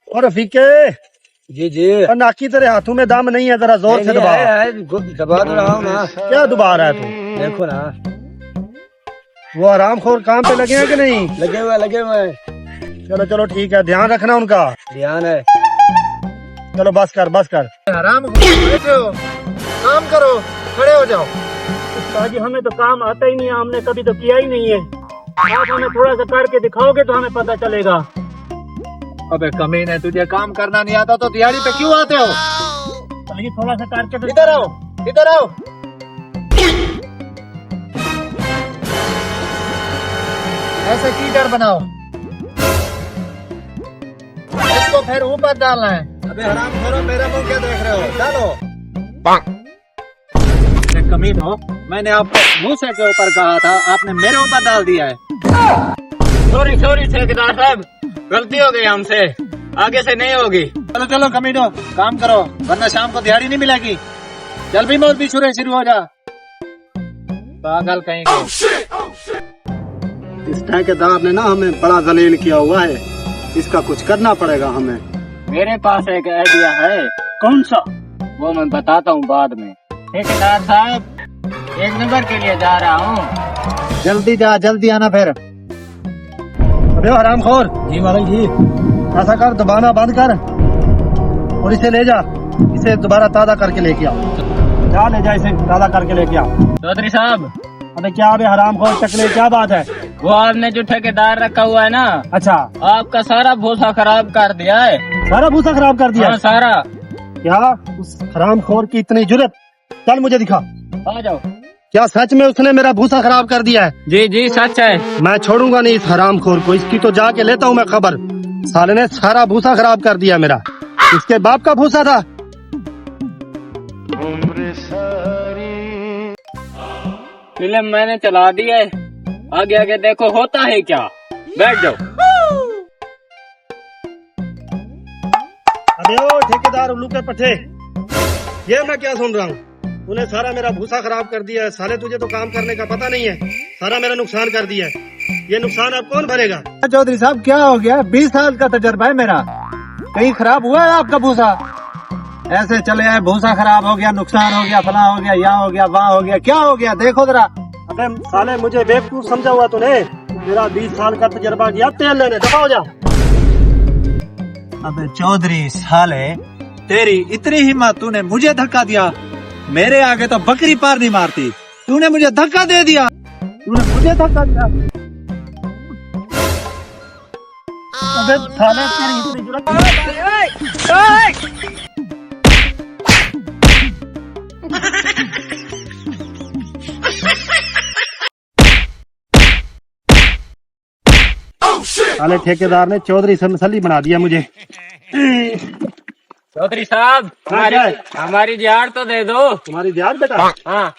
और रफीके जी जी नाकी तेरे हाथों में दम नहीं है, जरा जोर से दबा। दबा तो रहा हूँ ना। क्या दबा रहा है तू? देखो ना, वो हरामखोर काम पे लगे हैं कि नहीं? लगे हुए चलो चलो ठीक है, ध्यान रखना उनका। ध्यान है। चलो बस कर। हराम बैठे हो, काम करो, खड़े हो जाओ। जी हमें तो काम आता ही नहीं है, हमने कभी तो किया ही नहीं है। आप हमें थोड़ा सा करके दिखाओगे तो हमें पता चलेगा। अबे कमीने, तुझे काम करना नहीं आता तो दिहाड़ी पे क्यों आते हो? चलिए थोड़ा सा करके तो इधर आओ, इधर आओ। ऐसे कीचड़ बनाओ, इसको फिर ऊपर डालना है। अबे हराम खोरो, मेरा मुंह क्या देख रहे हो? डालो। कमीन हो, मैंने आपको भूसे के ऊपर कहा था, आपने मेरे ऊपर डाल दिया है। सॉरी ठेकेदार साहब, गलती हो गई हमसे, आगे से नहीं होगी। चलो चलो कमीनो, काम करो वरना शाम को दिहाड़ी नहीं मिलेगी। चल भी मोल भी शुरू हो जा। पागल कहेंगे। इस ठेकेदार ने ना हमें बड़ा जलील किया हुआ है, इसका कुछ करना पड़ेगा हमें। मेरे पास एक आइडिया है। कौन सा? वो मैं बताता हूँ बाद में। ठेकेदार साहब, एक नंबर के लिए जा रहा हूँ। जल्दी जा, जल्दी आना फिर। अबे हरामखोर, जी मालिक जी। ऐसा कर, दबाना बंद कर और इसे ले जा, इसे दोबारा ताज़ा करके लेके आओ। जा ले जा, इसे ताज़ा करके लेके आओ। चौधरी साहब, अबे क्या बे हरामखोर चकले, क्या बात है? वो आपने जो ठेकेदार रखा हुआ है ना, अच्छा, आपका सारा भूसा खराब कर दिया है। सारा भूसा खराब कर दिया? हाँ, सारा। क्या उस हरामखोर की इतनी जुर्रत? चल मुझे दिखा। आ जाओ। क्या सच में उसने मेरा भूसा खराब कर दिया है? जी सच है। मैं छोड़ूंगा नहीं इस हरामखोर को, इसकी तो जाके लेता हूँ मैं खबर। साले ने सारा भूसा खराब कर दिया मेरा, इसके बाप का भूसा था। फिल्म मैंने चला दी है, आगे आगे देखो होता है क्या। बैठ जाओ। अबे ओ ठेकेदार उल्लू के पट्टे, ये मैं क्या सुन रहा हूँ? तूने सारा मेरा भूसा खराब कर दिया है। साले तुझे तो काम करने का पता नहीं है, सारा मेरा नुकसान कर दिया है। ये नुकसान अब कौन भरेगा? चौधरी साहब क्या हो गया? 20 साल का तजर्बा है मेरा, कहीं खराब हुआ है आपका भूसा? ऐसे चले आए, भूसा खराब हो गया, नुकसान हो गया, फला हो गया, यहाँ हो गया, वहाँ हो गया, क्या हो गया? देखो जरा। अबे साले मुझे बेवकूफ समझा हुआ तूने? मेरा 20 साल का तजर्बा गया तेल लेने, दफा हो जा। अबे चौधरी साले, तेरी इतनी हिम्मत, तूने मुझे धक्का दिया। मेरे आगे तो बकरी पार नहीं मारती, तूने मुझे धक्का दे दिया। तूने मुझे धक्का दिया। अबे साले तेरी इतनी जुर्रत? साले ठेकेदार ने चौधरी से मसली बना दिया मुझे। चौधरी साहब, हमारी दिहाड़ तो दे दो। तुम्हारी दिहाड़ बेटा? हाँ।